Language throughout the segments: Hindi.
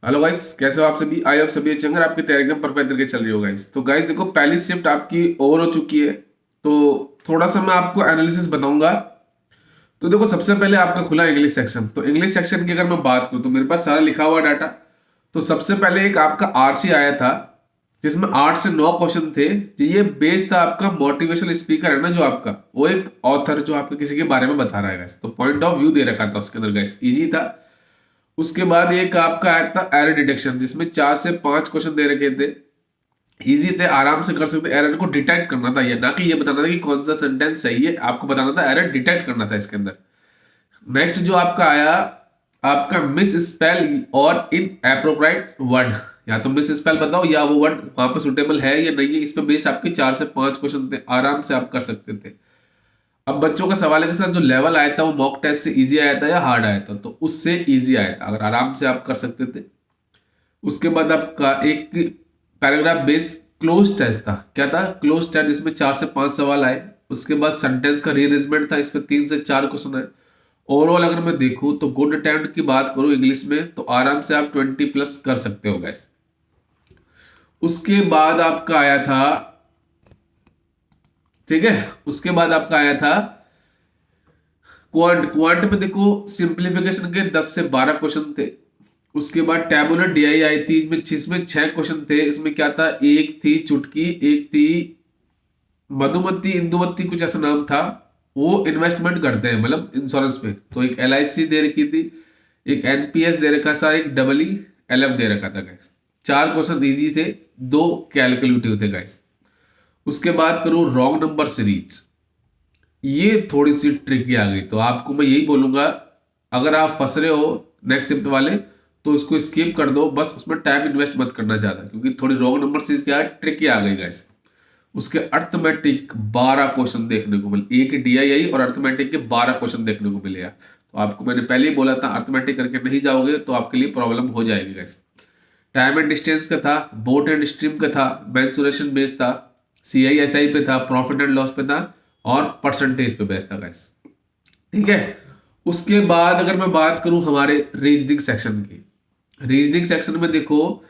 हेलो गाइस, कैसे हो आप सभी? आई होप सभी अच्छे होंगे। आपकी तैयारी एकदम परफेक्ट तरीके से चल रही हो गाइस। तो गाइस देखो, पहली शिफ्ट आपकी ओवर हो चुकी है। तो थोड़ा सा मैं आपको एनालिसिस बताऊंगा। तो देखो, सबसे पहले आपका खुला इंग्लिश सेक्शन। तो इंग्लिश सेक्शन की अगर मैं बात करूं तो मेरे पास सारा लिखा हुआ डाटा। तो सबसे पहले एक आपका आरसी आया था, जिसमें 8 से 9 क्वेश्चन थे। ये बेस्ड था आपका मोटिवेशनल स्पीकर है ना, जो आपका वो एक ऑथर जो आपके किसी के बारे में बता रहा है गाइस। तो पॉइंट ऑफ व्यू दे रखा था उसके अंदर गाइस, इजी था। उसके बाद एक आपका आया था एरर डिटेक्शन, जिसमें 4 से 5 क्वेश्चन दे रखे थे। इजी थे, आराम से कर सकते। एरर को डिटेक्ट करना था, ये ना कि ये बताना था कि कौन सा सेंटेंस सही है। आपको बताना था, एरर डिटेक्ट करना था इसके अंदर। नेक्स्ट जो आपका आया, आपका मिस स्पेल और इन अप्रोप्राइट वर्ड। या तो मिस स्पेल बताओ या वो वर्ड वहां पे सुटेबल है या नहीं है। इसमें बेस आपके 4 से 5 क्वेश्चन थे, आराम से आप कर सकते थे। अब बच्चों का सवाल है कि सर जो लेवल आया था वो मॉक टेस्ट से इजी आया था या हार्ड आया था? तो उससे इजी आया था, अगर आराम से आप कर सकते थे। उसके बाद आपका एक पैराग्राफ बेस क्लोज टेस्ट था। क्या था? क्लोज टेस्ट, जिसमें 4 से 5 सवाल आए। उसके बाद सेंटेंस का रीअरेंजमेंट था, इसमें 3 से 4 क्वेश्चन आए। ओवरऑल अगर मैं देखूं तो गुड अटेम्प्ट की बात करूं इंग्लिश में, तो आराम से आप 20+ कर सकते हो गैस। उसके बाद आपका आया था, ठीक है, उसके बाद आपका आया था क्वांट। क्वांट में देखो, सिंप्लीफिकेशन के 10 से 12 क्वेश्चन थे। उसके बाद टैबुलर डीआई आई थी, जिसमें 6 क्वेश्चन थे। इसमें क्या था? एक थी चुटकी, एक थी मधुमती, इंदुमती, कुछ ऐसा नाम था। वो इन्वेस्टमेंट करते हैं, मतलब इंश्योरेंस पे। तो एक एलआईसी दे रखी थी, एक एनपीएस दे रखा था, एक डबल ई एलएफ दे रखा था गाइस। 4 क्वेश्चन इजी थे, 2 कैलकुलेटिव थे गाइस। उसके बाद करूँ रॉन्ग नंबर सीरीज, ये थोड़ी सी ट्रिकी आ गई। तो आपको मैं यही बोलूंगा, अगर आप फंस रहे हो नेक्स्ट शिफ्ट वाले, तो इसको स्किप कर दो। बस उसमें टाइम इन्वेस्ट मत करना ज्यादा, क्योंकि थोड़ी रॉन्ग नंबर सीरीज क्या है, ट्रिकी आ गई गाइस। उसके अर्थमेटिक 12 क्वेश्चन देखने को मिले, एक डीआईआई और अर्थमेटिक के 12 क्वेश्चन देखने को मिले यार। तो आपको मैंने पहले ही बोला था, अर्थमेटिक करके नहीं जाओगे तो आपके लिए प्रॉब्लम हो जाएगी गाइस। टाइम एंड डिस्टेंस का था, बोट एंड स्ट्रीम का था, मेंसुरेशन बेस था, सीआईएसआई पे था, प्रॉफिट एंड लॉस पे था, और परसेंटेज पे बेस था गाइस। ठीक है। उसके बाद अगर मैं बात करूं हमारे रीजनिंग सेक्शन की, रीजनिंग सेक्शन में देखो,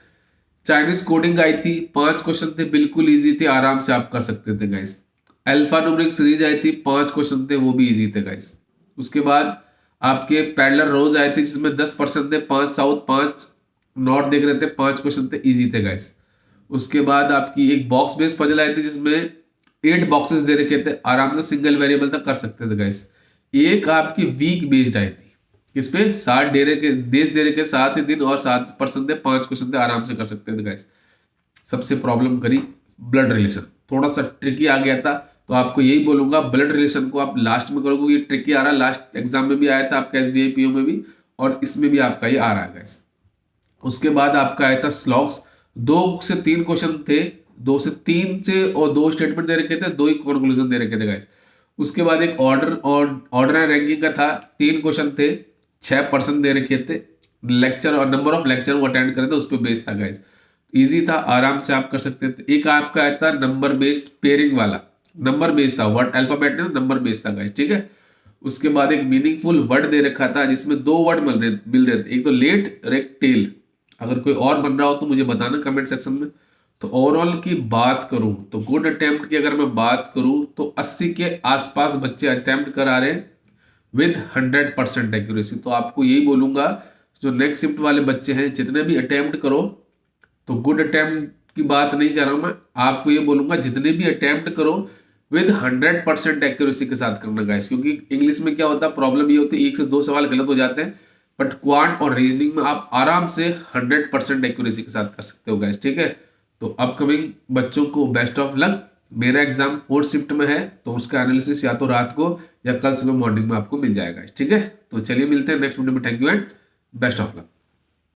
चाइनीज कोडिंग आई थी, 5 क्वेश्चन थे, बिल्कुल इजी थे, आराम से आप कर सकते थे गाइस। अल्फा न्यूमेरिक सीरीज आई थी, 5 क्वेश्चन थे, वो भी इजी थे गाइस। उसके बाद आपके पैरेलल रोज आए थे, जिसमें 10 परसेंट थे, 5 साउथ 5 नॉर्थ देख रहे थे, 5 क्वेश्चन थे, इजी थे गाइस। उसके बाद आपकी एक बॉक्स बेस्ड पजल आई थी, जिसमें 8 बॉक्सेस दे रखे थे, आराम से सिंगल वेरिएबल तक कर सकते थे गाइस। एक आपकी वीक बेस्ड आई थी, इस पे 60 डेरे के देश दे रखे, 7 ही दिन और 7 पर्सन थे, 5 क्वेश्चन थे, आराम से कर सकते थे गाइस। सबसे प्रॉब्लम करी ब्लड रिलेशन, थोड़ा सा ट्रिकी आ गया था। तो आपको यही बोलूंगा, ब्लड रिलेशन को आप लास्ट में करोगे। ये ट्रिकी आ रहा है, लास्ट एग्जाम में भी आया था आपका, एसबीआई पीओ में भी, और इसमें भी आपका ये आ रहा है गाइस। उसके बाद आपका आया था स्लॉग्स, 2 से 3 क्वेश्चन थे, 2 से 3 और 2 स्टेटमेंट दे रखे थे, 2 ही कंक्लूजन दे रखे थे गाइस। उसके बाद एक ऑर्डर एंड रैंकिंग का था, 3 क्वेश्चन थे, 6 पर्सन दे रखे थे। लेक्चर और नंबर ऑफ लेक्चर वो अटेंड करे थे, उस पर बेस्ड था गाइस। इजी था, आराम से आप कर सकते थे। एक आपका आया था नंबर बेस्ड पेयरिंग वाला, नंबर बेस्ड था, वर्ड अल्फाबेट नंबर बेस्ड था गाइस, ठीक है। उसके बाद एक मीनिंगफुल वर्ड दे रखा था, जिसमें 2 वर्ड मिल रहे थे, एक तो लेट और एक टेल। अगर कोई और बन रहा हो तो मुझे बताना कमेंट सेक्शन में। तो ओवरऑल की बात करूं तो गुड अटेम्प्ट की अगर मैं बात करूं तो 80 के आसपास बच्चे अटेम्प्ट करा रहे हैं विद 100% एक्यूरेसी। तो आपको यही बोलूंगा, जो नेक्स्ट शिफ्ट वाले बच्चे हैं, जितने भी अटेम्प्ट करो, तो गुड अटेम्प्ट की बात नहीं कर रहा हूं मैं, आपको ये बोलूंगा जितने भी अटेम्प्ट करो विद 100% एक्यूरेसी के साथ करना गाइस। क्योंकि इंग्लिश में क्या होता है, प्रॉब्लम ये होती है 1 से 2 सवाल गलत हो जाते हैं, बट क्वांट और रीजनिंग में आप आराम से 100% एक्यूरेसी के साथ कर सकते हो गाइस, ठीक है। तो अपकमिंग बच्चों को बेस्ट ऑफ लक। मेरा एग्जाम 4th शिफ्ट में है, तो उसका एनालिसिस या तो रात को या कल सुबह मॉर्निंग में आपको मिल जाएगा, ठीक है। तो चलिए मिलते हैं नेक्स्ट वीडियो में। Thank you and best of luck.